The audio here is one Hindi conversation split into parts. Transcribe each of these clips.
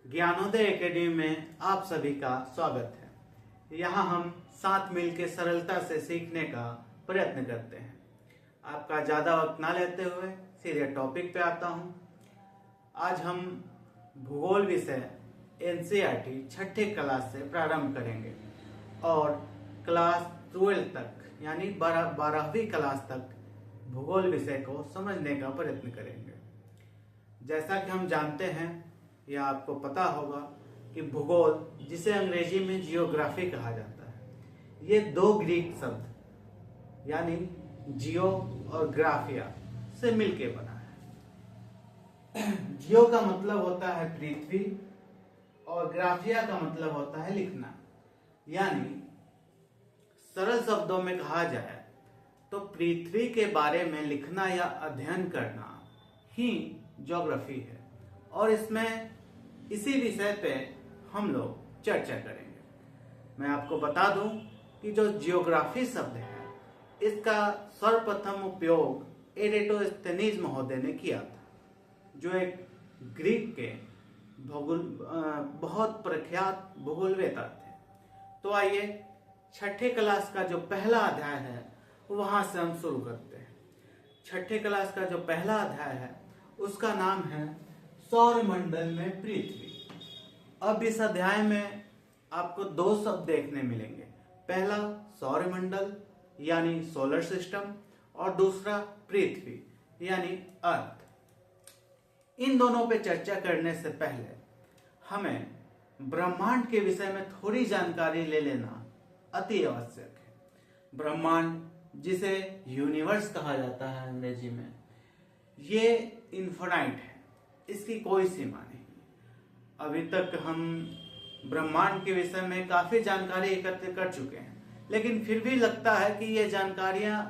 ज्ञानोदय एकेडमी में आप सभी का स्वागत है। यहाँ हम साथ मिलकर सरलता से सीखने का प्रयत्न करते हैं। आपका ज़्यादा वक्त ना लेते हुए सीधे टॉपिक पे आता हूँ। आज हम भूगोल विषय एनसीईआरटी छठे क्लास से प्रारंभ करेंगे और क्लास 12 तक यानी 12वीं क्लास तक भूगोल विषय को समझने का प्रयत्न करेंगे। जैसा कि हम जानते हैं या आपको पता होगा कि भूगोल, जिसे अंग्रेजी में जियोग्राफी कहा जाता है, ये दो ग्रीक शब्द यानी जियो और ग्राफिया से मिलके बना है। जियो का मतलब होता है पृथ्वी और ग्राफिया का मतलब होता है लिखना। यानी सरल शब्दों में कहा जाए तो पृथ्वी के बारे में लिखना या अध्ययन करना ही ज्योग्राफी है और इसमें इसी विषय पे हम लोग चर्चा करेंगे। मैं आपको बता दूं कि जो जियोग्राफी शब्द है इसका सर्वप्रथम उपयोग एरेटोस्थेनीज महोदय ने किया था, जो एक ग्रीक के बहुत प्रख्यात भूगोलवेता थे। तो आइए छठे क्लास का जो पहला अध्याय है वहां से हम शुरू करते हैं। छठे क्लास का जो पहला अध्याय है उसका नाम है सौरमंडल में पृथ्वी। अब इस अध्याय में आपको दो शब्द देखने मिलेंगे। पहला सौरमंडल यानी सोलर सिस्टम और दूसरा पृथ्वी यानी अर्थ। इन दोनों पे चर्चा करने से पहले हमें ब्रह्मांड के विषय में थोड़ी जानकारी ले लेना अति आवश्यक है। ब्रह्मांड, जिसे यूनिवर्स कहा जाता है अंग्रेजी में, ये इन्फिनाइट है, इसकी कोई सीमा नहीं। अभी तक हम ब्रह्मांड के विषय में काफी जानकारी एकत्र कर चुके हैं, लेकिन फिर भी लगता है कि ये जानकारियां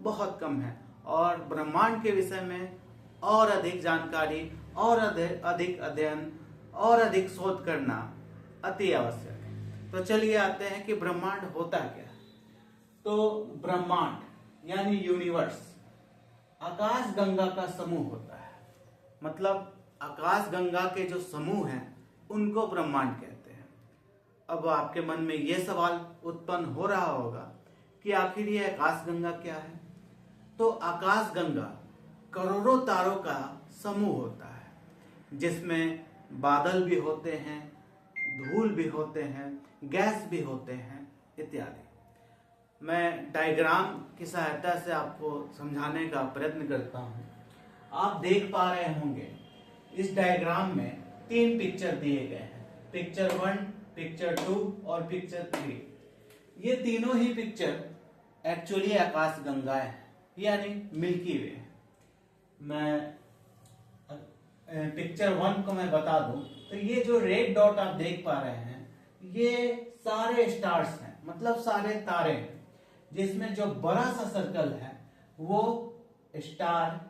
बहुत कम है और ब्रह्मांड के विषय में और अधिक जानकारी और अधिक अध्ययन और अधिक शोध करना अति आवश्यक है। तो चलिए आते हैं कि ब्रह्मांड होता क्या है। तो ब्रह्मांड यानी यूनिवर्स आकाश गंगा का समूह होता है। मतलब आकाश गंगा के जो समूह हैं उनको ब्रह्मांड कहते हैं। अब आपके मन में ये सवाल उत्पन्न हो रहा होगा कि आखिर ये आकाश गंगा क्या है। तो आकाश गंगा करोड़ों तारों का समूह होता है, जिसमें बादल भी होते हैं, धूल भी होते हैं, गैस भी होते हैं इत्यादि। मैं डायग्राम की सहायता से आपको समझाने का प्रयत्न करता हूं। आप देख पा रहे होंगे इस डायग्राम में 3 पिक्चर दिए गए हैं, पिक्चर 1, पिक्चर 2 और पिक्चर 3। ये तीनों ही पिक्चर एक्चुअली आकाश गंगा है यानी मिल्की वे। मैं पिक्चर 1 को मैं बता दूं तो ये जो रेड डॉट आप देख पा रहे हैं ये सारे स्टार्स हैं, मतलब सारे तारे हैं, जिसमें जो बड़ा सा सर्कल है वो स्टार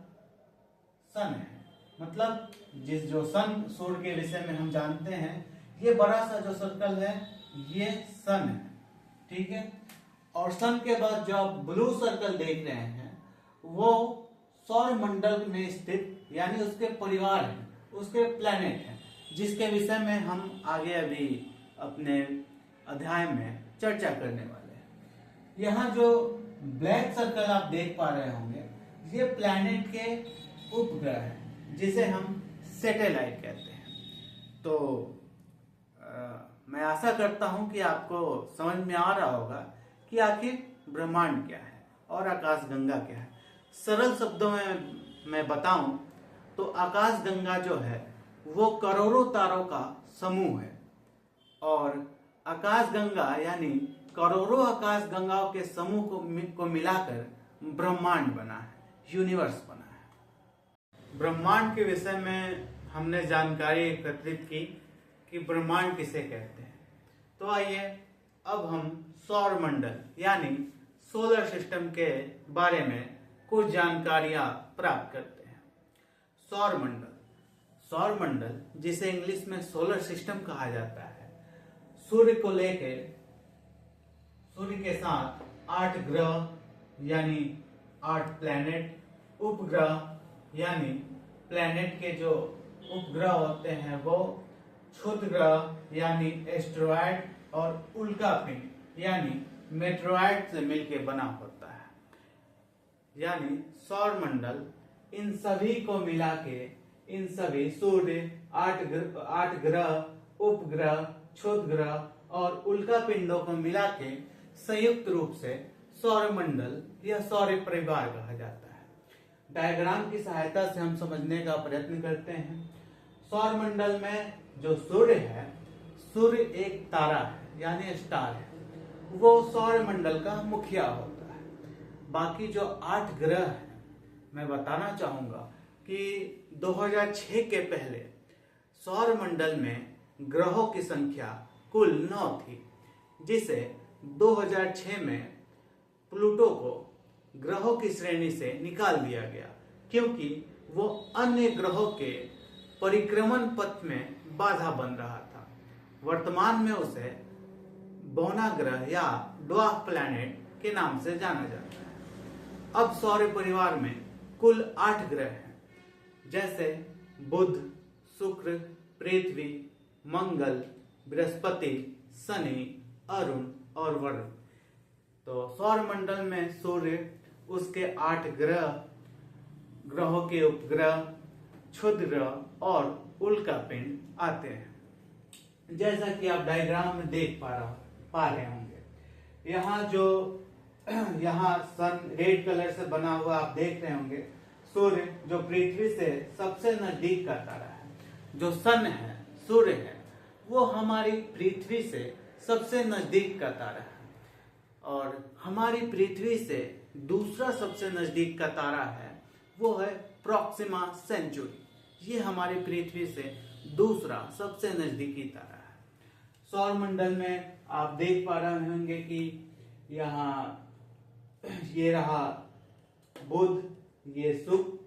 सन है। मतलब जो सन, सूर्य के विषय में हम जानते हैं, ये बड़ा सा जो सर्कल है ये सन है, ठीक है। और सन के बाद जो आप ब्लू सर्कल देख रहे हैं वो सौरमंडल में स्थित यानी उसके परिवार हैं, उसके प्लैनेट हैं, जिसके विषय में हम आगे अभी अपने अध्याय में चर्चा करने वाले हैं। यहाँ जो ब्लैक सर्कल आप देख पा रहे होंगे ये प्लैनेट के उपग्रह हैं, जिसे हम सैटेलाइट कहते हैं। तो मैं आशा करता हूं कि आपको समझ में आ रहा होगा कि आखिर ब्रह्मांड क्या है और आकाशगंगा क्या है। सरल शब्दों में मैं बताऊं तो आकाशगंगा जो है वो करोड़ों तारों का समूह है और आकाशगंगा यानी करोड़ों आकाशगंगाओं के समूह को मिलाकर ब्रह्मांड बना है, यूनिवर्स बना है। ब्रह्मांड के विषय में हमने जानकारी एकत्रित की कि ब्रह्मांड किसे कहते हैं। तो आइए अब हम सौरमंडल यानी सोलर सिस्टम के बारे में कुछ जानकारियां प्राप्त करते हैं। सौरमंडल, जिसे इंग्लिश में सोलर सिस्टम कहा जाता है, सूर्य को लेकर सूर्य के साथ 8 ग्रह यानी 8 प्लैनेट, उपग्रह यानी प्लैनेट के जो उपग्रह होते हैं वो क्षुद्र ग्रह यानी एस्टेरॉयड और उल्का पिंड यानी मेटेरॉयड से मिलकर बना होता है। यानी सौर मंडल इन सभी को मिला के, इन सभी सूर्य, 8 ग्रह, उपग्रह, क्षुद्र ग्रह और उल्का पिंडों को मिला के संयुक्त रूप से सौर मंडल या सौर परिवार कहा जाता है। डायग्राम की सहायता से हम समझने का प्रयत्न करते हैं। सौर मंडल में जो सूर्य है, सूर्य एक तारा है यानी स्टार है, वो सौर मंडल का मुखिया होता है। बाकी जो 8 ग्रह हैं, मैं बताना चाहूंगा कि 2006 के पहले सौर मंडल में ग्रहों की संख्या कुल 9 थी, जिसे 2006 में प्लूटो को ग्रहों की श्रेणी से निकाल दिया गया, क्योंकि वो अन्य ग्रहों के परिक्रमण पथ में बाधा बन रहा था। वर्तमान में उसे बौना ग्रह या ड्वार्फ प्लैनेट के नाम से जाना जाता है। अब सौर परिवार में कुल 8 ग्रह हैं, जैसे बुध, शुक्र, पृथ्वी, मंगल, बृहस्पति, शनि, अरुण और वरुण। तो सौर मंडल में सूर्य, उसके 8 ग्रहों के उपग्रह, क्षुद्र ग्रह और उल्का पिंड आते हैं। जैसा कि आप डायग्राम में देख पा रहे होंगे, यहाँ सन रेड कलर से बना हुआ आप देख रहे होंगे। सूर्य जो पृथ्वी से सबसे नजदीक का तारा है, जो सन है, सूर्य है, वो हमारी पृथ्वी से सबसे नजदीक का तारा है। और हमारी पृथ्वी से दूसरा सबसे नजदीक का तारा है, वो है प्रॉक्सिमा सेंचुरी। ये हमारी पृथ्वी से दूसरा सबसे नजदीकी तारा है। सौर मंडल में आप देख पा रहे होंगे कि यहाँ ये रहा बुध, ये शुक्र,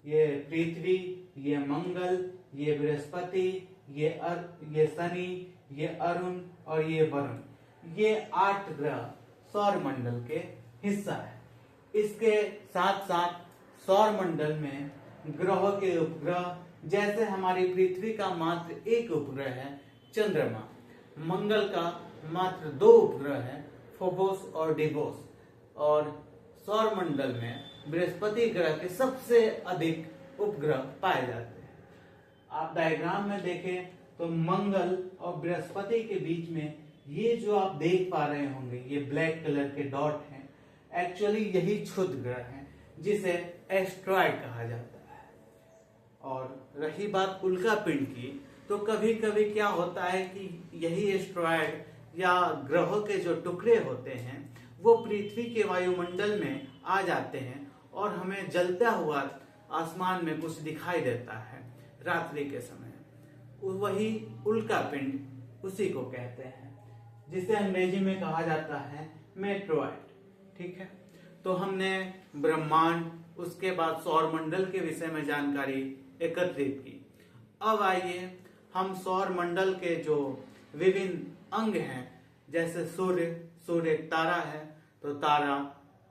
ये पृथ्वी, ये मंगल, ये बृहस्पति, ये शनि, ये अरुण और ये वरुण। ये 8 ग्रह सौर मंडल के हिस्सा है। इसके साथ साथ सौर मंडल में ग्रहों के उपग्रह, जैसे हमारी पृथ्वी का मात्र एक उपग्रह है चंद्रमा, मंगल का मात्र 2 उपग्रह है फोबोस और डिवोस, और सौर मंडल में बृहस्पति ग्रह के सबसे अधिक उपग्रह पाए जाते हैं। आप डायग्राम में देखें तो मंगल और बृहस्पति के बीच में ये जो आप देख पा रहे होंगे, ये ब्लैक कलर के डॉट हैं, एक्चुअली यही क्षुद्र ग्रह हैं, जिसे एस्टेरॉयड कहा जाता है। और रही बात उल्का पिंड की, तो कभी कभी क्या होता है कि यही एस्टेरॉयड या ग्रहों के जो टुकड़े होते हैं, वो पृथ्वी के वायुमंडल में आ जाते हैं और हमें जलता हुआ आसमान में कुछ दिखाई देता है रात्रि के समय। वही उल्का पिंड उसी को कहते हैं, जिसे अंग्रेजी में कहा जाता है मेटेरॉयड। ठीक है, तो हमने ब्रह्मांड, उसके बाद सौर मंडल के विषय में जानकारी एकत्रित की। अब आइए हम सौर मंडल के जो विभिन्न अंग हैं, जैसे सूर्य एक तारा है, तो तारा,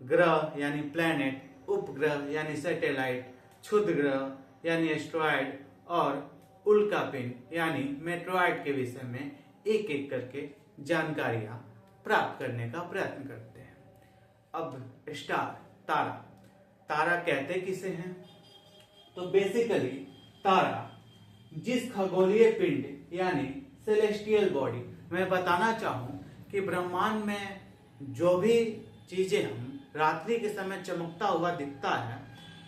ग्रह यानी प्लैनेट, उपग्रह यानी सैटेलाइट, क्षुद्र ग्रह यानी एस्टेरॉयड और उल्का पिंड यानी मेटेरॉयड के विषय में एक एक करके जानकारियां प्राप्त करने का प्रयत्न करते हैं। अब स्टार, तारा कहते किसे हैं? तो बेसिकली तारा जिस खगोलीय पिंड यानी सेलेस्टियल बॉडी, मैं बताना चाहूं कि ब्रह्मांड में जो भी चीजें हम रात्रि के समय चमकता हुआ दिखता है,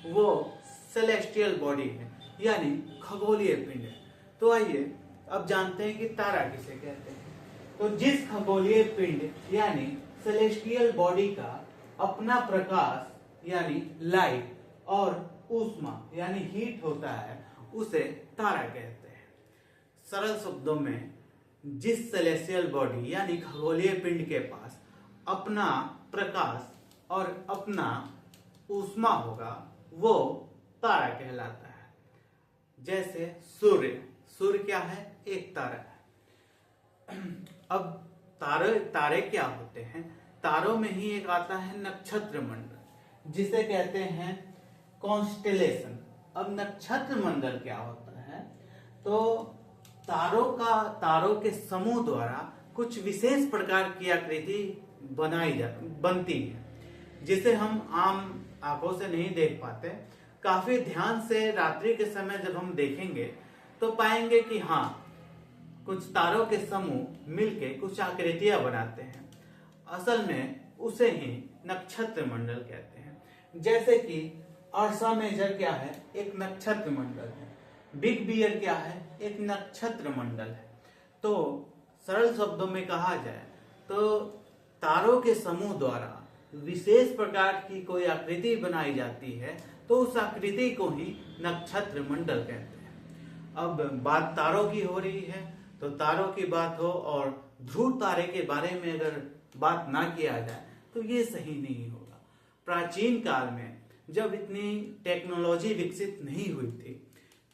वो सेलेस्टियल बॉडी है यानी खगोलीय पिंड है। तो आइए अब जानते हैं कि तारा किसे कहते हैं। तो जिस खगोलीय पिंड यानी सेलेस्टियल बॉडी का अपना प्रकाश यानी लाइट और ऊष्मा यानी हीट होता है, उसे तारा कहते हैं। सरल शब्दों में, जिस सेलेस्टियल बॉडी यानी खगोलीय पिंड के पास अपना प्रकाश और अपना ऊष्मा होगा, वो तारा कहलाता है। जैसे सूर्य क्या है? एक तारा है। अब तारे क्या होते हैं? तारों में ही एक आता है नक्षत्र मंडल, जिसे कहते हैं कॉन्स्टेलेशन। अब नक्षत्र मंडल क्या होता है? तो तारों के समूह द्वारा कुछ विशेष प्रकार की आकृति बनती है, जिसे हम आम आंखों से नहीं देख पाते। काफी ध्यान से रात्रि के समय जब हम देखेंगे तो पाएंगे कि हाँ, कुछ तारों के समूह मिलके कुछ आकृतियां बनाते हैं। असल में उसे ही नक्षत्र मंडल कहते हैं। जैसे कि अर्सा मेजर क्या है? एक नक्षत्र मंडल है। बिग बियर क्या है? एक नक्षत्र मंडल है। तो सरल शब्दों में कहा जाए तो तारों के समूह द्वारा विशेष प्रकार की कोई आकृति बनाई जाती है तो उस आकृति को ही नक्षत्र मंडल कहते हैं। अब बात तारों की हो रही है तो तारों की बात हो और ध्रुव तारे के बारे में अगर बात ना किया जाए तो ये सही नहीं होगा। प्राचीन काल में जब इतनी टेक्नोलॉजी विकसित नहीं हुई थी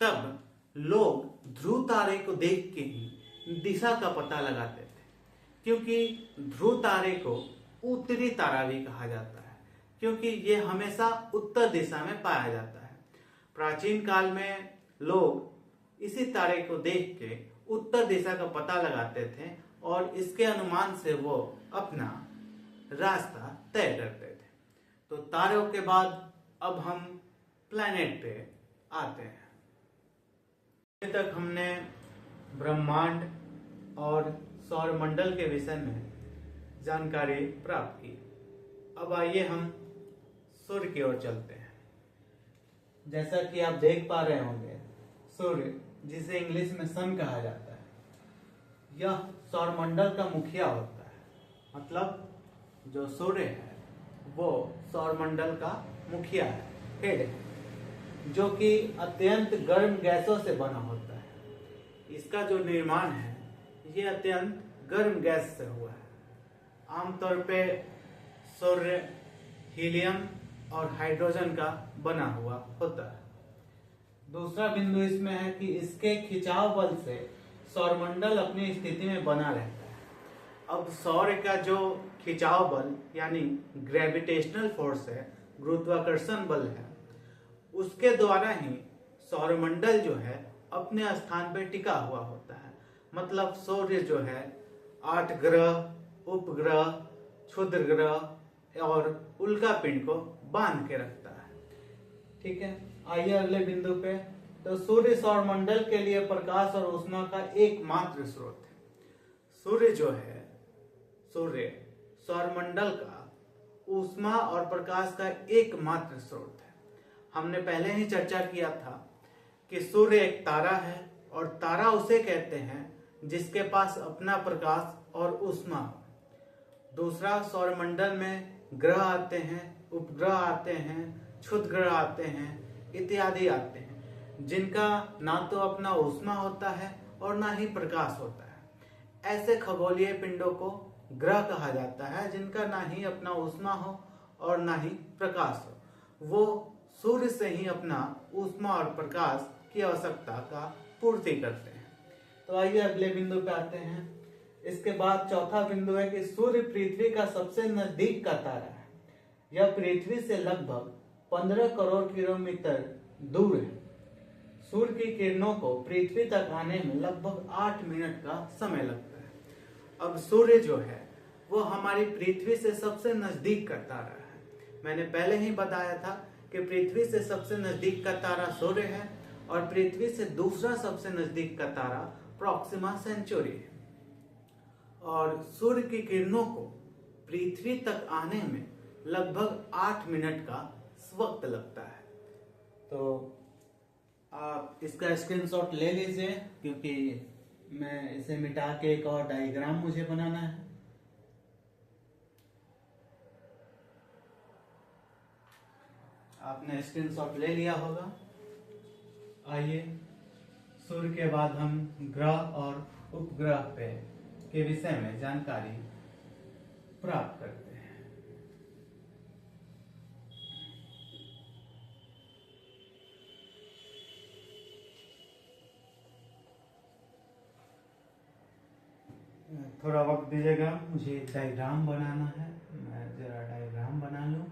तब लोग ध्रुव तारे को देख के ही दिशा का पता लगाते थे, क्योंकि ध्रुव तारे को उत्तरी तारा भी कहा जाता है, क्योंकि ये हमेशा उत्तर दिशा में पाया जाता है। प्राचीन काल में लोग इसी तारे को देख के उत्तर दिशा का पता लगाते थे और इसके अनुमान से वो अपना रास्ता तय करते थे। तो तारों के बाद अब हम प्लैनेट पे आते हैं। अभी तक हमने ब्रह्मांड और सौरमंडल के विषय में जानकारी प्राप्त की। अब आइए हम सूर्य की ओर चलते हैं। जैसा कि आप देख पा रहे होंगे, सूर्य, जिसे इंग्लिश में सन कहा जाता है, यह सौरमंडल का मुखिया होता है। मतलब जो सूर्य है वो सौरमंडल का मुखिया है, हेड है, जो कि अत्यंत गर्म गैसों से बना होता है। इसका जो निर्माण है ये अत्यंत गर्म गैस से हुआ है। आमतौर पे सूर्य हीलियम और हाइड्रोजन का बना हुआ होता है। दूसरा बिंदु इसमें है कि इसके खिंचाव बल से सौरमंडल अपनी स्थिति में बना रहता है। अब सौर्य का जो खिंचाव बल यानी ग्रेविटेशनल फोर्स है, गुरुत्वाकर्षण बल है, उसके द्वारा ही सौरमंडल जो है अपने स्थान पर टिका हुआ होता है। मतलब सूर्य जो है 8 ग्रह, उपग्रह, क्षुद्र ग्रह और उल्का पिंड को बांध के रखता है। ठीक है, आइए अगले बिंदु पे। तो सूर्य सौरमंडल के लिए प्रकाश और ऊष्मा का एकमात्र स्रोत है। सूर्य जो है, सूर्य सौरमंडल का ऊष्मा और प्रकाश का एकमात्र स्रोत है। हमने पहले ही चर्चा किया था कि सूर्य एक तारा है और तारा उसे कहते हैं जिसके पास अपना प्रकाश और ऊष्मा हो। दूसरा, सौरमंडल में ग्रह आते हैं, उपग्रह आते हैं, क्षुद्र ग्रह आते हैं, इत्यादि आते हैं, जिनका ना तो अपना ऊष्मा होता है और ना ही प्रकाश होता है। ऐसे खगोलीय पिंडों को ग्रह कहा जाता है जिनका ना ही अपना ऊष्मा हो और ना ही प्रकाश हो। वो सूर्य से ही अपना ऊष्मा और प्रकाश की आवश्यकता का पूर्ति करते हैं। तो आइए अगले बिंदु पे आते हैं। इसके बाद चौथा बिंदु है कि सूर्य पृथ्वी का सबसे नजदीक का तारा है। यह पृथ्वी से लगभग 15 करोड़ किलोमीटर दूर है। सूर्य की किरणों को पृथ्वी तक आने में लगभग 8 मिनट का समय लगता है। अब सूर्य जो है वो हमारी पृथ्वी से सबसे नजदीक का तारा है। मैंने पहले ही बताया था कि पृथ्वी से सबसे नजदीक का तारा सूर्य है और पृथ्वी से दूसरा सबसे नजदीक का तारा प्रॉक्सिमा सेंचुरी है। और सूर्य की किरणों को पृथ्वी तक आने में लगभग 8 मिनट का वक्त लगता है। तो आप इसका स्क्रीनशॉट ले लीजिए, क्योंकि मैं इसे मिटा के एक और डायग्राम मुझे बनाना है। आपने स्क्रीनशॉट ले लिया होगा। आइए सूर्य के बाद हम ग्रह और उपग्रह पे के विषय में जानकारी प्राप्त करते हैं। थोड़ा वक्त दीजिएगा, मुझे डायग्राम बनाना है। मैं जरा डायग्राम बना लूं।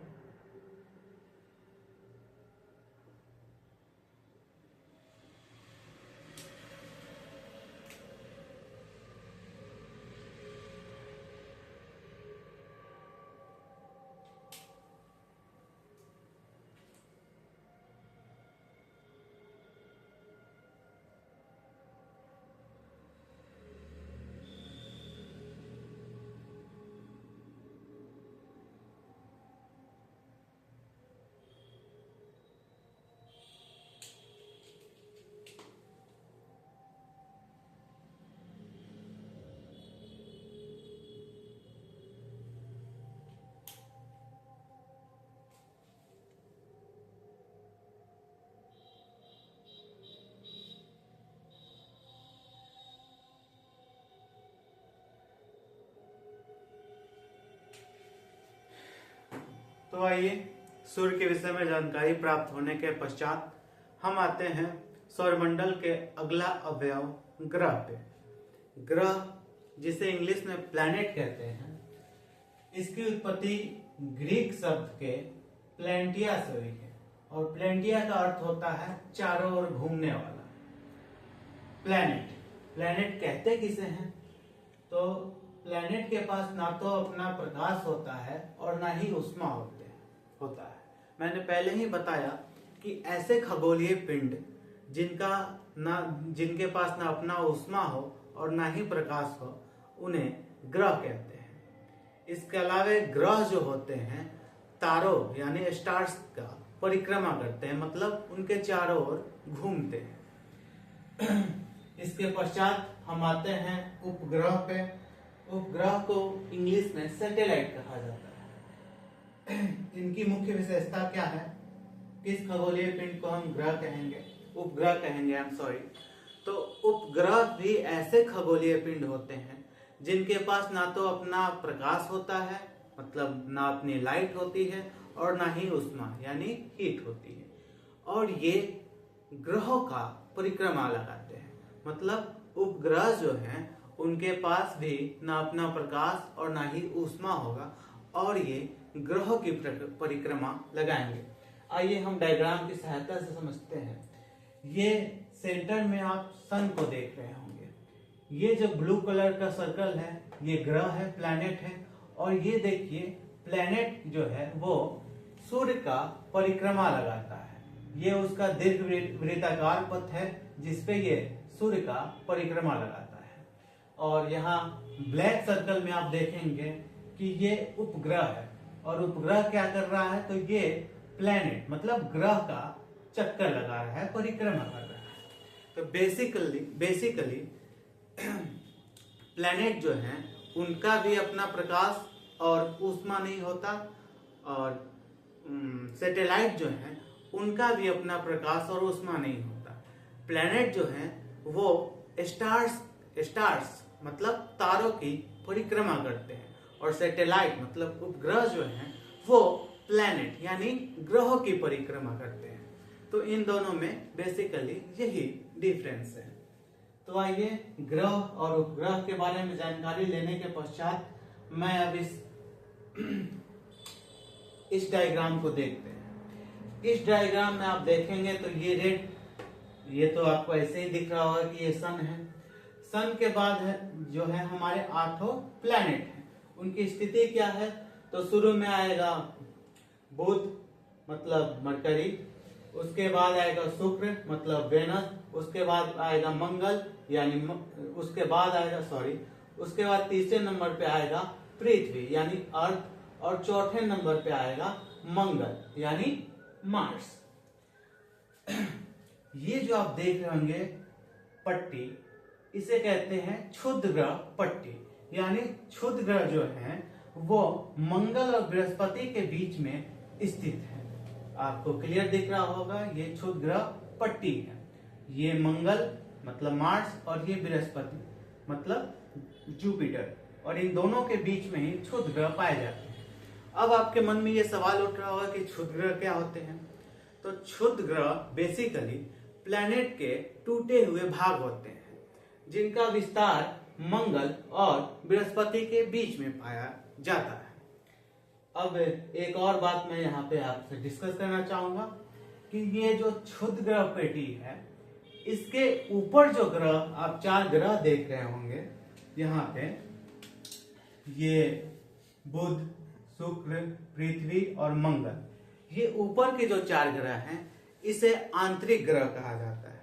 तो आइए सूर्य के विषय में जानकारी प्राप्त होने के पश्चात हम आते हैं सौरमंडल के अगला अवयव ग्रह पे। ग्रह जिसे इंग्लिश में प्लैनेट कहते हैं, इसकी उत्पत्ति ग्रीक शब्द के प्लेंटिया से हुई है और प्लेंटिया का अर्थ होता है चारों ओर घूमने वाला। प्लैनेट, प्लैनेट कहते किसे हैं? तो प्लैनेट के पास ना तो अपना प्रकाश होता है और ना ही ऊष्मा होता है। मैंने पहले ही बताया कि ऐसे खगोलीय पिंड जिनके पास ना अपना ऊष्मा हो और ना ही प्रकाश हो, उन्हें ग्रह कहते हैं। इसके अलावा ग्रह जो होते हैं तारों यानी स्टार्स का परिक्रमा करते हैं, मतलब उनके चारों ओर घूमते हैं। इसके पश्चात हम आते हैं उपग्रह पे। उपग्रह को इंग्लिश में सैटेलाइट कहा जाता है। इनकी मुख्य विशेषता क्या है? किस खगोलीय पिंड को हम ग्रह कहेंगे, उपग्रह कहेंगे, आई एम सॉरी। तो उपग्रह भी ऐसे खगोलीय पिंड होते हैं जिनके पास ना तो अपना प्रकाश होता है, मतलब ना अपनी लाइट होती है, और ना ही ऊष्मा यानी हीट होती है, और ये ग्रहों का परिक्रमा लगाते हैं। मतलब उपग्रह जो हैं उनके पास भी ना अपना प्रकाश और ना ही ऊष्मा होगा और ये ग्रहों की परिक्रमा लगाएंगे। आइए हम डायग्राम की सहायता से समझते हैं। ये सेंटर में आप सन को देख रहे होंगे। ये जो ब्लू कलर का सर्कल है ये ग्रह है, प्लैनेट है, और ये देखिए प्लैनेट जो है वो सूर्य का परिक्रमा लगाता है। ये उसका दीर्घ वृत्ताकार पथ है जिसपे ये सूर्य का परिक्रमा लगाता है। और यहाँ ब्लैक सर्कल में आप देखेंगे कि ये उपग्रह है, और उपग्रह क्या कर रहा है? तो ये प्लैनेट मतलब ग्रह का चक्कर लगा रहा है, परिक्रमा कर रहा है। तो बेसिकली प्लैनेट जो हैं उनका भी अपना प्रकाश और ऊष्मा नहीं होता, और सैटेलाइट जो हैं उनका भी अपना प्रकाश और ऊष्मा नहीं होता। प्लैनेट जो हैं वो स्टार्स मतलब तारों की परिक्रमा करते हैं, और सैटेलाइट मतलब उपग्रह जो हैं वो प्लैनेट यानी ग्रहों की परिक्रमा करते हैं। तो इन दोनों में बेसिकली यही डिफरेंस है। तो आइए ग्रह और उपग्रह के बारे में जानकारी लेने के पश्चात मैं अब इस डायग्राम को देखते हैं। इस डायग्राम में आप देखेंगे तो ये रेड, ये तो आपको ऐसे ही दिख रहा होगा कि ये सन है। सन के बाद है जो है हमारे 8 प्लैनेट हैं। उनकी स्थिति क्या है? तो शुरू में आएगा बुध मतलब मरकरी, उसके बाद आएगा शुक्र मतलब वेनस, उसके बाद आएगा मंगल यानी उसके बाद तीसरे नंबर पे आएगा पृथ्वी यानी अर्थ, और चौथे नंबर पे आएगा मंगल यानी मार्स। ये जो आप देख रहे होंगे पट्टी, इसे कहते हैं क्षुद्र ग्रह पट्टी, यानी क्षुद्र ग्रह जो हैं वो मंगल और बृहस्पति के बीच में स्थित है। आपको क्लियर दिख रहा होगा, ये क्षुद्र ग्रह पट्टी है। ये मंगल मतलब मार्स और ये बृहस्पति मतलब जुपिटर, और इन दोनों के बीच में ही क्षुद्र ग्रह पाए जाते हैं। अब आपके मन में ये सवाल उठ रहा होगा कि क्षुद्र ग्रह क्या होते हैं? तो क्षुद्र ग्रह बेसिकली प्लैनेट के टूटे हुए भाग होते हैं जिनका विस्तार मंगल और बृहस्पति के बीच में पाया जाता है। अब एक और बात मैं यहाँ पे आपसे डिस्कस करना चाहूंगा कि ये जो क्षुद्र ग्रह पेटी है, इसके ऊपर जो ग्रह आप 4 ग्रह देख रहे होंगे यहाँ पे, ये बुध, शुक्र, पृथ्वी और मंगल, ये ऊपर के जो 4 ग्रह हैं इसे आंतरिक ग्रह कहा जाता है।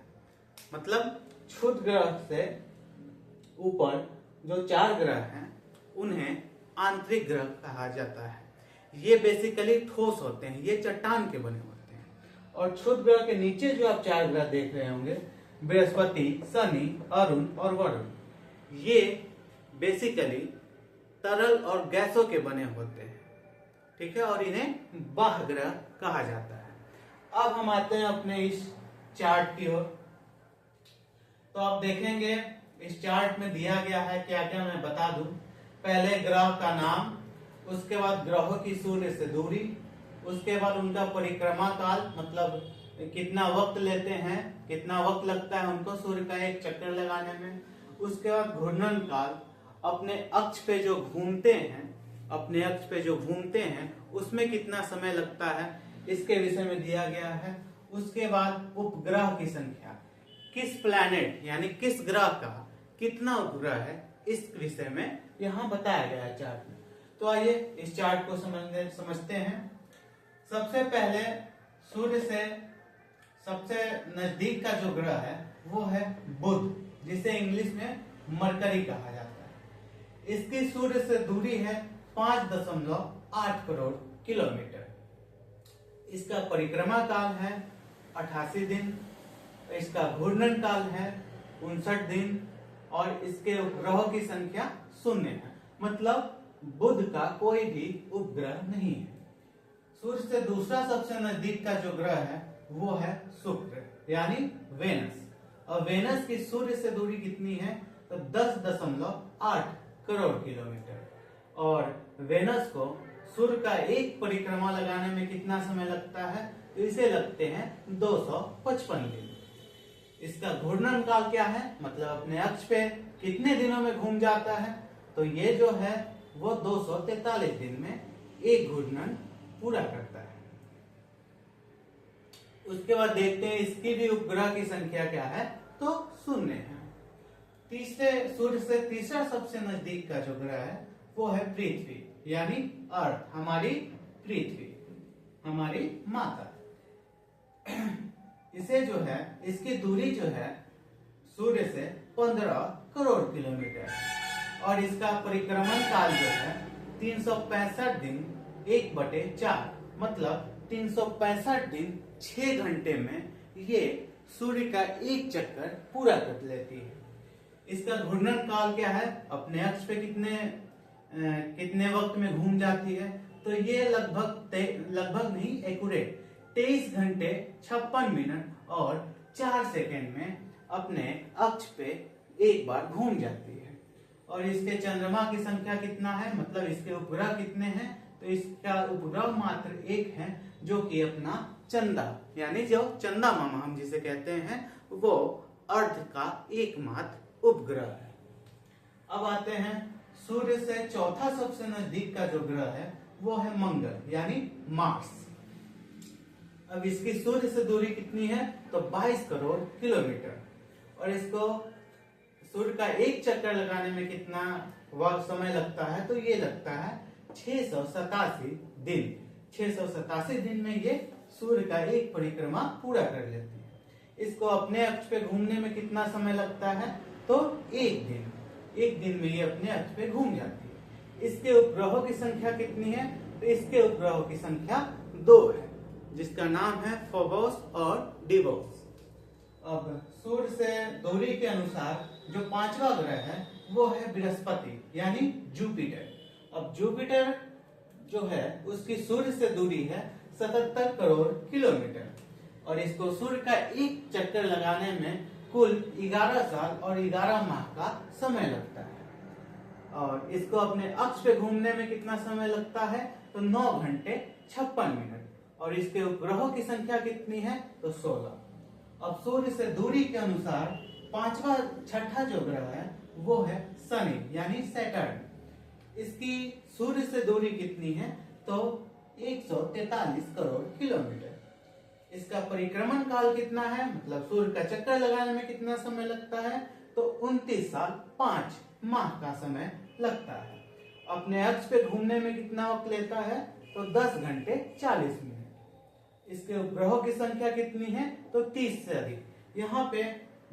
मतलब क्षुद्र ग्रह से ऊपर जो 4 ग्रह हैं उन्हें आंतरिक ग्रह कहा जाता है। ये बेसिकली ठोस होते हैं, ये चट्टान के बने होते हैं। और क्षुद्र ग्रह के नीचे जो आप 4 ग्रह देख रहे होंगे, बृहस्पति, शनि, अरुण और वरुण, ये बेसिकली तरल और गैसों के बने होते हैं, ठीक है, और इन्हें बाह्य ग्रह कहा जाता है। अब हम आते हैं अपने इस चार्ट की ओर। तो आप देखेंगे इस चार्ट में दिया गया है क्या क्या, मैं बता दूं। पहले ग्रह का नाम, उसके बाद ग्रहों की सूर्य से दूरी, उसके बाद उनका परिक्रमा काल, मतलब कितना वक्त लेते हैं, कितना वक्त लगता है उनको सूर्य का एक चक्कर लगाने में। उसके बाद घूर्णन काल, अपने अक्ष पे जो घूमते हैं, अपने अक्ष पे जो घूमते हैं उसमें कितना समय लगता है, इसके विषय में दिया गया है। उसके बाद उपग्रह की संख्या, किस प्लैनेट यानी किस ग्रह का कितना उपग्रह है, इस विषय में यहाँ बताया गया है चार्ट में। तो आइए इस चार्ट को समझते हैं। सबसे पहले सूर्य से सबसे नजदीक का जो ग्रह है वो है बुध, जिसे इंग्लिश में मरकरी कहा जाता है। इसकी सूर्य से दूरी है 5.8 करोड़ किलोमीटर। इसका परिक्रमा काल है 88 दिन, इसका घूर्णन काल है 59 दिन और इसके उपग्रहों की संख्या 0 है, मतलब बुध का कोई भी उपग्रह नहीं है। सूर्य से दूसरा सबसे नजदीक का जो ग्रह है वो है शुक्र यानी वेनस। और वेनस की सूर्य से दूरी कितनी है, तो 10.8 करोड़ किलोमीटर। और वेनस को सूर्य का एक परिक्रमा लगाने में कितना समय लगता है, तो इसे लगते हैं 255 दिन। इसका घूर्णन काल क्या है, मतलब अपने अक्ष पे कितने दिनों में घूम जाता है, तो ये जो है वो 243 दिन में एक घूर्णन पूरा करता है। उसके बाद देखते हैं इसकी भी उपग्रह की संख्या क्या है, तो 0 है। तीसरे सूर्य से तीसरा सबसे नजदीक का जो ग्रह है वो है पृथ्वी यानी अर्थ, हमारी पृथ्वी, हमारी माता। इसे जो है, इसकी दूरी जो है सूर्य से 15 करोड़ किलोमीटर है और इसका परिक्रमण काल जो है 365 दिन 1/4, मतलब 365 दिन 6 घंटे में ये सूर्य का एक चक्कर पूरा कर लेती है। इसका घूर्णन काल क्या है, अपने अक्ष पे कितने वक्त में घूम जाती है, तो ये लगभग नहीं, एक्यूरेट 23 घंटे 56 मिनट और 4 सेकेंड में अपने अक्ष पे एक बार घूम जाती है। और इसके चंद्रमा की संख्या कितना है, मतलब इसके उपग्रह कितने हैं, तो इसका उपग्रह मात्र एक है जो कि अपना चंदा यानी जो चंदा मामा हम जिसे कहते हैं वो अर्थ का एकमात्र उपग्रह है। अब आते हैं सूर्य से चौथा सबसे नजदीक का जो ग्रह है वो है मंगल यानी मार्स। अब इसकी सूर्य से दूरी कितनी है, तो 22 करोड़ किलोमीटर और इसको सूर्य का एक चक्कर लगाने में कितना वक्त समय लगता है, तो ये लगता है 687 दिन। 687 दिन में ये सूर्य का एक परिक्रमा पूरा कर लेती है। इसको अपने अक्ष पे घूमने में कितना समय लगता है, तो एक दिन में ये अपने अक्ष पे घूम जाती है। इसके उपग्रहों की संख्या कितनी है, तो इसके उपग्रहों की संख्या 2 है, जिसका नाम है फोबोस और डिबोस। अब सूर्य से दूरी के अनुसार जो 5वां ग्रह है वो है बृहस्पति यानी जुपिटर। अब जुपिटर जो है उसकी सूर्य से दूरी है 77 करोड़ किलोमीटर और इसको सूर्य का एक चक्कर लगाने में कुल 11 साल और 11 माह का समय लगता है। और इसको अपने अक्ष पे घूमने में कितना समय लगता है, तो 9 घंटे 56 मिनट और इसके उपग्रहों की संख्या कितनी है, तो 16। अब सूर्य से दूरी के अनुसार छठा जो ग्रह है वो है शनि यानी सैटर्न। इसकी सूर्य से दूरी कितनी है, तो 143 करोड़ किलोमीटर। इसका परिक्रमण काल कितना है, मतलब सूर्य का चक्कर लगाने में कितना समय लगता है, तो 29 साल 5 माह का समय लगता है। अपने अक्ष पे घूमने में कितना वक्त लेता है, तो 10 घंटे 40 मिनट। इसके उपग्रहों की संख्या कितनी है, तो 30 से अधिक। यहाँ पे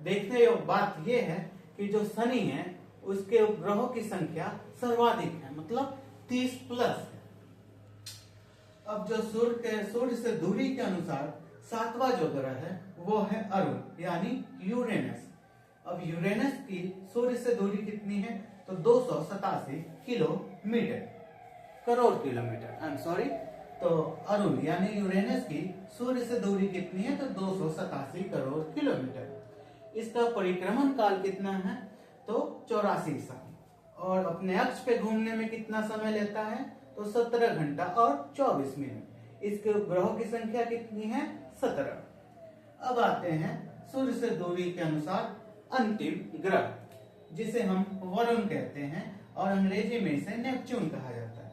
देखने योग्य बात यह है कि जो शनि है उसके उपग्रहों की संख्या सर्वाधिक है, मतलब 30 प्लस है। अब जो सूर्य से दूरी के अनुसार 7वां जो ग्रह है वो है अरुण यानी यूरेनस। अब यूरेनस की सूर्य से दूरी कितनी है, तो 287 crore kilometre. I am sorry, तो अरुण यानी यूरेनस की सूर्य से दूरी कितनी है, तो 287 करोड़ किलोमीटर। इसका परिक्रमण काल कितना है, तो 84 साल और अपने अक्ष पे घूमने में कितना समय लेता है, तो 17 घंटा और 24 मिनट। इसके उपग्रहों की संख्या कितनी है? 17। अब आते हैं सूर्य से दूरी के अनुसार अंतिम ग्रह, जिसे हम वरुण कहते हैं और अंग्रेजी में इसे नेपच्यून कहा जाता है।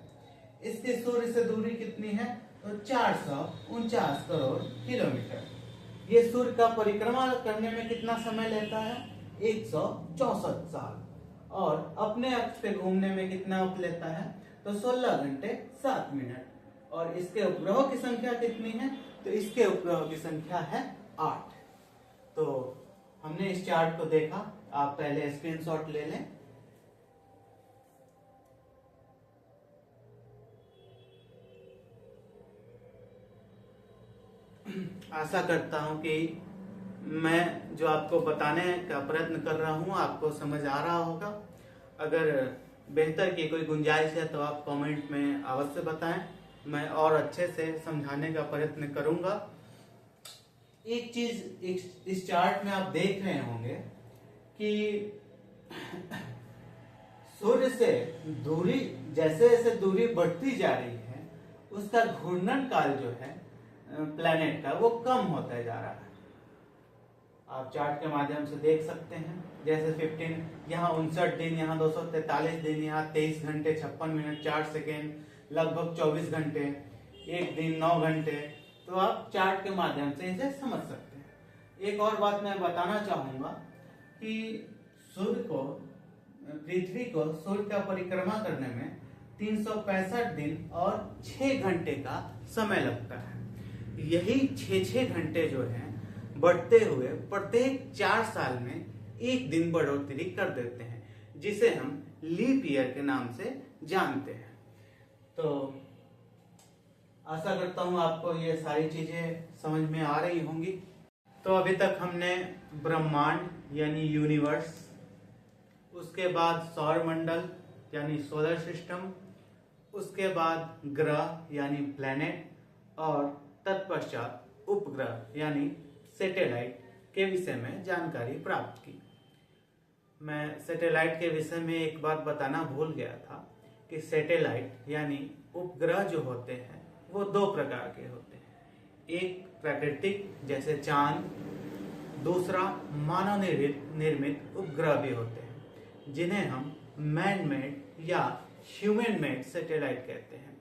इसकी सूर्य से दूरी कितनी है? तो 449 करोड़ किलोमीटर। ये सूर्य का परिक्रमा करने में कितना समय लेता है? 164 साल। और अपने अक्ष पे घूमने में कितना वक्त लेता है? तो 16 घंटे 7 मिनट। और इसके उपग्रहों की संख्या कितनी है? तो इसके उपग्रहों की संख्या है 8। तो हमने इस चार्ट को देखा, आप पहले स्क्रीनशॉट ले लें। आशा करता हूं कि मैं जो आपको बताने का प्रयत्न कर रहा हूं आपको समझ आ रहा होगा। अगर बेहतर की कोई गुंजाइश है तो आप कमेंट में अवश्य बताएं, मैं और अच्छे से समझाने का प्रयत्न करूंगा। एक चीज इस चार्ट में आप देख रहे होंगे कि सूर्य से दूरी जैसे जैसे दूरी बढ़ती जा रही है, उसका घूर्णन काल जो है प्लैनेट का वो कम होता जा रहा है। आप चार्ट के माध्यम से देख सकते हैं, जैसे 15 यहाँ 59 दिन, यहाँ 243 दिन, यहाँ 23 घंटे 56 मिनट 4 सेकेंड, लगभग 24 घंटे, एक दिन 9 घंटे। तो आप चार्ट के माध्यम से इसे समझ सकते हैं। एक और बात मैं बताना चाहूंगा कि पृथ्वी को सूर्य का परिक्रमा करने में 365 दिन और 6 घंटे का समय लगता है। यही 6 घंटे जो है बढ़ते हुए प्रत्येक 4 साल में एक दिन बढ़ोतरी कर देते हैं, जिसे हम लीप ईयर के नाम से जानते हैं। तो आशा करता हूं आपको ये सारी चीजें समझ में आ रही होंगी। तो अभी तक हमने ब्रह्मांड यानी यूनिवर्स, उसके बाद सौर मंडल यानी सोलर सिस्टम, उसके बाद ग्रह यानी प्लैनेट और तत्पश्चात उपग्रह यानी सैटेलाइट के विषय में जानकारी प्राप्त की। मैं सैटेलाइट के विषय में एक बात बताना भूल गया था कि सैटेलाइट यानी उपग्रह जो होते हैं वो 2 प्रकार के होते हैं। एक प्राकृतिक जैसे चांद, दूसरा मानव निर्मित उपग्रह भी होते हैं, जिन्हें हम मैन मेड या ह्यूमन मेड सैटेलाइट कहते हैं।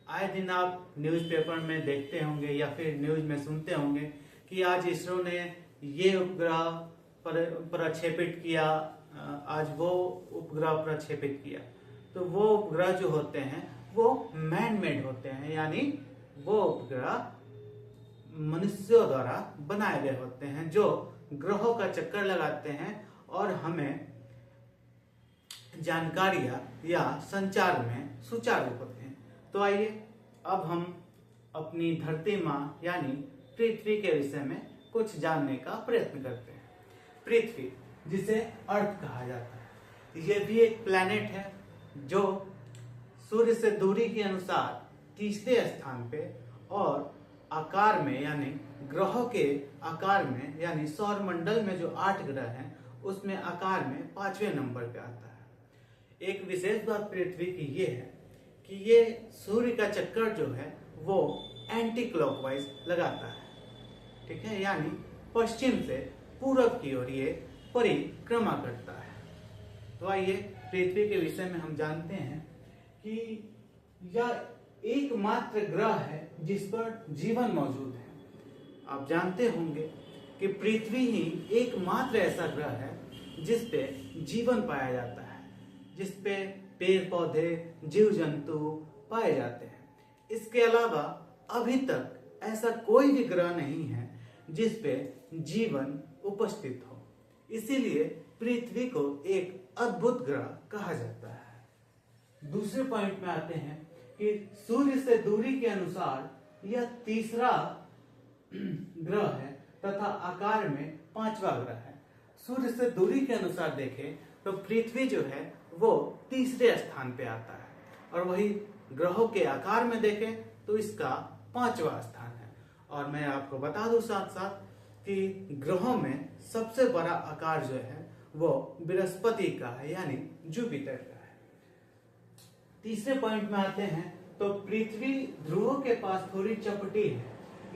आए दिन आप न्यूज़पेपर में देखते होंगे या फिर न्यूज में सुनते होंगे कि आज इसरो ने ये उपग्रह प्रक्षेपित किया, आज वो उपग्रह प्रक्षेपित किया। तो वो उपग्रह जो होते हैं वो मैन मेड होते हैं, यानी वो उपग्रह मनुष्यों द्वारा बनाए गए होते हैं, जो ग्रहों का चक्कर लगाते हैं और हमें जानकारियां या संचार में सुचारू होते हैं। तो आइए अब हम अपनी धरती माँ यानी पृथ्वी के विषय में कुछ जानने का प्रयत्न करते हैं। पृथ्वी, जिसे अर्थ कहा जाता है, यह भी एक प्लैनेट है जो सूर्य से दूरी के अनुसार तीसरे स्थान पे और आकार में यानी ग्रहों के आकार में यानी सौर मंडल में जो 8 ग्रह हैं उसमें आकार में 5वें नंबर पे आता है। एक विशेष बात पृथ्वी की ये है कि ये सूर्य का चक्कर जो है वो एंटी क्लॉकवाइज लगाता है, ठीक है, यानी पश्चिम से पूरब की ओर ये परिक्रमा करता है। तो आइए पृथ्वी के विषय में हम जानते हैं कि यह एकमात्र ग्रह है जिस पर जीवन मौजूद है। आप जानते होंगे कि पृथ्वी ही एकमात्र ऐसा ग्रह है जिस पे जीवन पाया जाता है, जिस पे पेड़ पौधे जीव जंतु पाए जाते हैं। इसके अलावा अभी तक ऐसा कोई भी ग्रह नहीं है जिस पे जीवन उपस्थित हो, इसीलिए पृथ्वी को एक अद्भुत ग्रह कहा जाता है। दूसरे पॉइंट में आते हैं कि सूर्य से दूरी के अनुसार यह तीसरा ग्रह है तथा आकार में 5वां ग्रह है। सूर्य से दूरी के अनुसार देखें तो पृथ्वी जो है वो तीसरे स्थान पे आता है, और वही ग्रहों के आकार में देखें तो इसका 5वां स्थान है। और मैं आपको बता दूं साथ साथ कि ग्रहों में सबसे बड़ा आकार जो है वो बृहस्पति का है, यानी जुपिटर का है। तीसरे पॉइंट में आते हैं तो पृथ्वी ध्रुवों के पास थोड़ी चपटी है,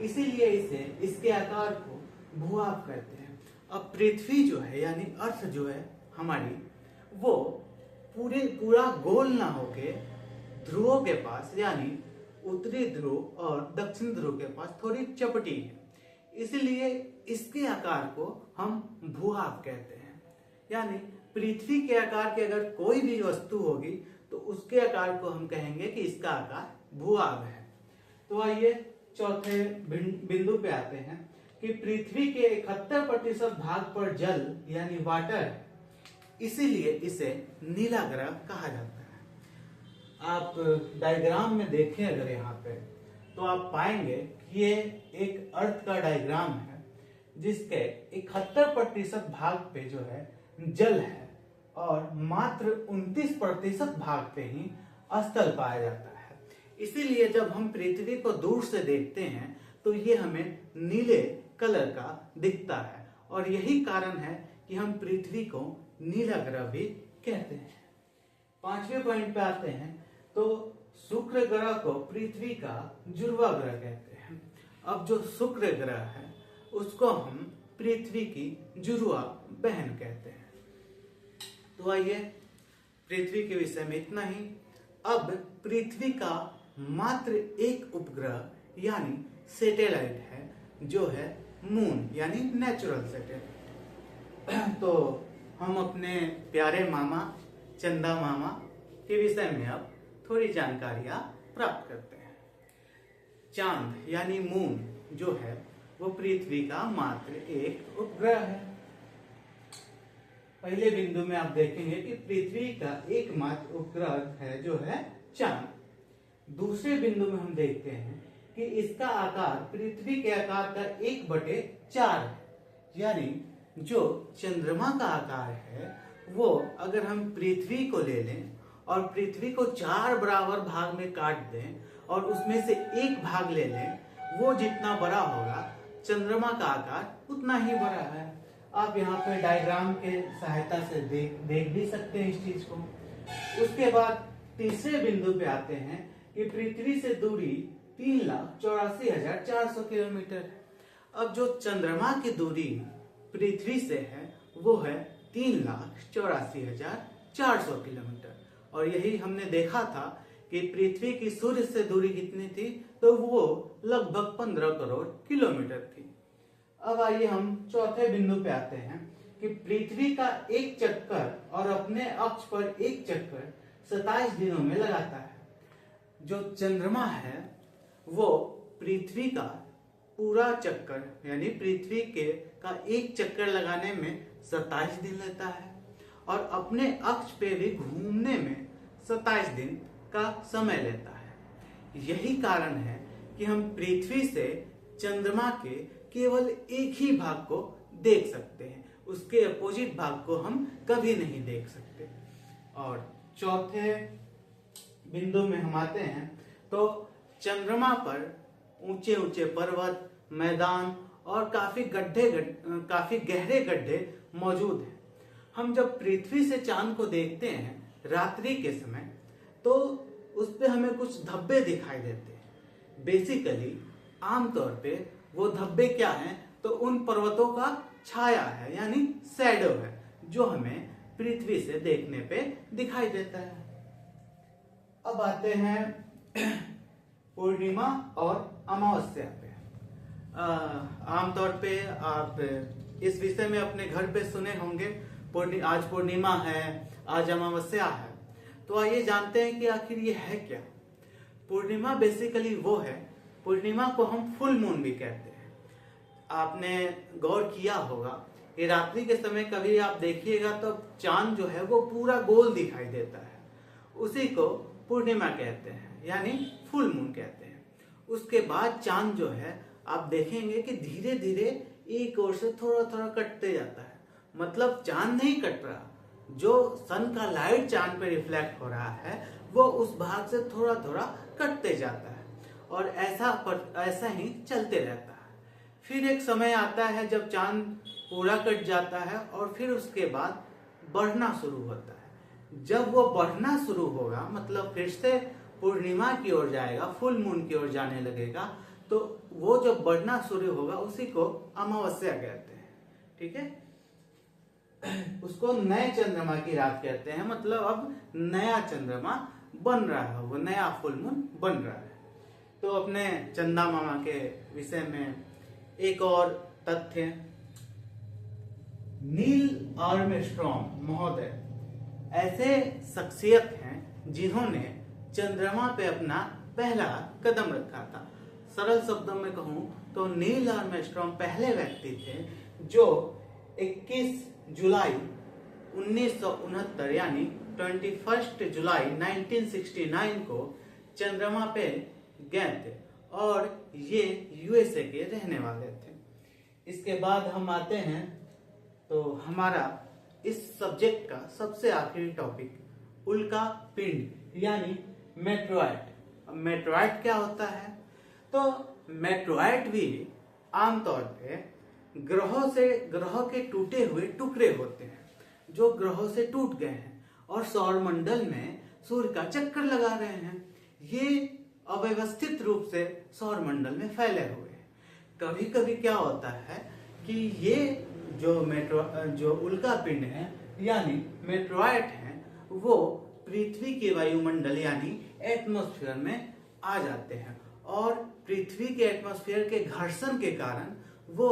इसीलिए इसे इसके आकार को भूभाग कहते हैं। अब पृथ्वी जो है यानी अर्थ जो है हमारी, वो पूरा गोल ना होके ध्रुवों के पास यानी उत्तरी ध्रुव और दक्षिण ध्रुव के पास थोड़ी चपटी है, इसलिए इसके आकार को हम भूभाग कहते हैं। यानी पृथ्वी के आकार की अगर कोई भी वस्तु होगी तो उसके आकार को हम कहेंगे कि इसका आकार भूभाग है। तो आइए चौथे बिंदु पे आते हैं कि पृथ्वी के 71% भाग पर जल यानी वाटर है, इसीलिए इसे नीला ग्रह कहा जाता है। आप डायग्राम में देखें अगर यहाँ पे, तो आप पाएंगे कि ये एक अर्थ का डायग्राम है जिसके 71% भाग पे जो है जल है और मात्र 29% भाग पे ही स्थल पाया जाता है। इसीलिए जब हम पृथ्वी को दूर से देखते हैं तो ये हमें नीले कलर का दिखता है, और यही कारण है कि हम पृथ्वी को नीला ग्रह भी कहते हैं। 5वें पॉइंट पे आते हैं तो शुक्र ग्रह को पृथ्वी का जुड़वा ग्रह कहते हैं। अब जो शुक्र ग्रह है उसको हम पृथ्वी की जुड़वा बहन कहते हैं। तो आइए पृथ्वी के विषय में इतना ही। अब पृथ्वी का मात्र एक उपग्रह यानी सैटेलाइट है जो है मून यानी नेचुरल सैटेलाइट। तो हम अपने प्यारे मामा चंदा मामा के विषय में अब थोड़ी जानकारियां प्राप्त करते हैं। चांद यानी मून जो है वो पृथ्वी का मात्र एक उपग्रह है। पहले बिंदु में आप देखेंगे कि पृथ्वी का एकमात्र उपग्रह है जो है चांद। दूसरे बिंदु में हम देखते हैं कि इसका आकार पृथ्वी के आकार का 1/4 है, यानी जो चंद्रमा का आकार है वो अगर हम पृथ्वी को ले लें और पृथ्वी को 4 बराबर भाग में काट दें और उसमें से एक भाग ले लें, वो जितना बड़ा होगा चंद्रमा का आकार उतना ही बड़ा है। आप यहाँ पे डायग्राम के सहायता से देख भी सकते हैं इस चीज को। उसके बाद तीसरे बिंदु पे आते हैं कि पृथ्वी से दूरी 3,84,400 किलोमीटर है। अब जो चंद्रमा की दूरी पृथ्वी से है वो है 3,84,400 किलोमीटर, और यही हमने देखा था कि पृथ्वी की सूर्य से दूरी कितनी थी, तो वो लगभग 15 करोड़ किलोमीटर थी। अब आइए हम चौथे बिंदु पे आते हैं कि पृथ्वी का एक चक्कर और अपने अक्ष पर एक चक्कर 27 दिनों में लगाता है। जो चंद्रमा है वो पृथ्वी का पूरा चक्कर यानी पृथ्वी का एक चक्कर लगाने में 27 दिन लेता है और अपने अक्ष पे भी घूमने में 27 दिन का समय लेता है। यही कारण है कि हम पृथ्वी से चंद्रमा के केवल एक ही भाग को देख सकते हैं, उसके अपोजिट भाग को हम कभी नहीं देख सकते। और चौथे बिंदु में हम आते हैं तो चंद्रमा पर ऊंचे ऊंचे पर्वत, मैदान और काफी गहरे गड्ढे मौजूद हैं। हम जब पृथ्वी से चांद को देखते हैं रात्रि के समय तो उस पे हमें कुछ धब्बे दिखाई देते हैं। बेसिकली आमतौर पे वो धब्बे क्या हैं, तो उन पर्वतों का छाया है यानी शैडो है जो हमें पृथ्वी से देखने पे दिखाई देता है। अब आते हैं पूर्णिमा और अमावस्या पे। आमतौर पे आप इस विषय में अपने घर पे सुने होंगे, आज पूर्णिमा है, आज अमावस्या है। तो आइए जानते हैं कि आखिर ये है क्या। पूर्णिमा बेसिकली वो है, पूर्णिमा को हम फुल मून भी कहते हैं। आपने गौर किया होगा कि रात्रि के समय कभी आप देखिएगा तो चांद जो है वो पूरा गोल दिखाई देता है, उसी को पूर्णिमा कहते हैं यानी फुल मून कहते हैं। उसके बाद चांद जो है आप देखेंगे कि धीरे धीरे एक ओर से थोड़ा थोड़ा कटते जाता है, मतलब चांद नहीं कट रहा, जो सन का लाइट चांद पे रिफ्लेक्ट हो रहा है वो उस भाग से थोड़ा थोड़ा कटते जाता है और ऐसा ही चलते रहता है। फिर एक समय आता है जब चांद पूरा कट जाता है और फिर उसके बाद बढ़ना शुरू होता है। जब वो बढ़ना शुरू होगा मतलब फिर से पूर्णिमा की ओर जाएगा, फुल मून की ओर जाने लगेगा, तो वो जब बढ़ना शुरू होगा उसी को अमावस्या कहते हैं। ठीक है, उसको नए चंद्रमा की रात कहते हैं, मतलब अब नया चंद्रमा बन रहा है, वो नया फुल मून बन रहा है। तो अपने चंदा मामा के विषय में एक और तथ्य, नील आर्मस्ट्रॉन्ग महोदय ऐसे शख्सियत हैं जिन्होंने चंद्रमा पे अपना पहला कदम रखा था। सरल शब्दों में कहूं तो नील आर्मस्ट्रॉन्ग पहले व्यक्ति थे जो 21 जुलाई 1969 यानी 21 जुलाई 1969 को चंद्रमा पे गए थे और ये यूएसए के रहने वाले थे। इसके बाद हम आते हैं तो हमारा इस सब्जेक्ट का सबसे आखिरी टॉपिक उल्का पिंड यानी मेट्रोइड। मेट्रोइड क्या होता है? तो मेट्रोइड भी आमतौर पे ग्रहों के टूटे हुए टुकड़े होते हैं जो ग्रहों से टूट गए हैं और सौरमंडल में सूर्य का चक्कर लगा रहे हैं। ये अव्यवस्थित रूप से सौरमंडल में फैले हुए हैं। कभी कभी क्या होता है कि ये जो उल्का पिंड है यानी मेट्रोइड हैं, वो पृथ्वी के वायुमंडल यानी एटमॉस्फेयर में आ जाते हैं और पृथ्वी के एटमॉस्फेयर के घर्षण के कारण वो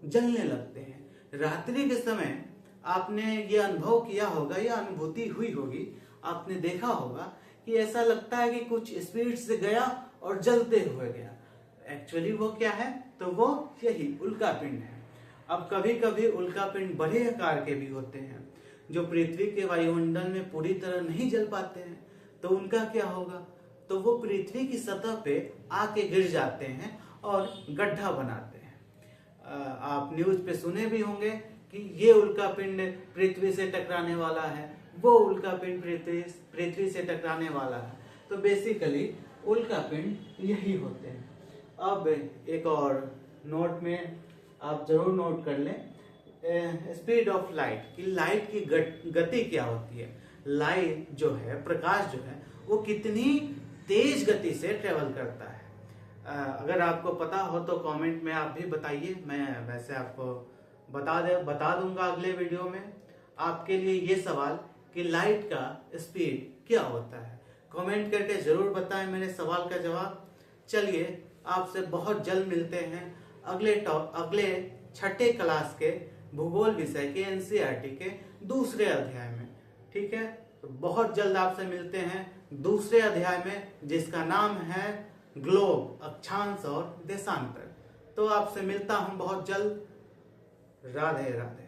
जलने लगते हैं। रात्रि के समय आपने ये अनुभव किया होगा या अनुभूति हुई होगी, आपने देखा होगा कि ऐसा लगता है कि कुछ स्पीड से गया और जलते हुए गया। एक्चुअली वो क्या है? तो वो यही उल्का पिंड है। अब कभी कभी उल्का पिंड बड़े आकार के भी होते हैं जो पृथ्वी के वायुमंडल में पूरी तरह नहीं जल पाते हैं, तो उनका क्या होगा? तो वो पृथ्वी की सतह पे आके गिर जाते हैं और गड्ढा बनाते हैं। आप न्यूज पे सुने भी होंगे कि ये उल्का पिंड पृथ्वी से टकराने वाला है, वो उल्का पिंड पृथ्वी से टकराने वाला है। तो बेसिकली उल्का पिंड यही होते हैं। अब एक और नोट में आप जरूर नोट कर लें, स्पीड ऑफ लाइट कि लाइट की गति क्या होती है। लाइट जो है, प्रकाश जो है, वो कितनी तेज गति से ट्रेवल करता है। अगर आपको पता हो तो कमेंट में आप भी बताइए, मैं वैसे आपको बता दूंगा अगले वीडियो में। आपके लिए ये सवाल कि लाइट का स्पीड क्या होता है, कमेंट करके जरूर बताएं मेरे सवाल का जवाब। चलिए, आपसे बहुत जल्द मिलते हैं अगले छठे क्लास के भूगोल विषय के एनसीईआरटी के दूसरे अध्याय में। ठीक है, तो बहुत जल्द आपसे मिलते हैं दूसरे अध्याय में, जिसका नाम है ग्लोब, अक्षांश और देशांतर। तो आपसे मिलता हूं बहुत जल्द। राधे राधे।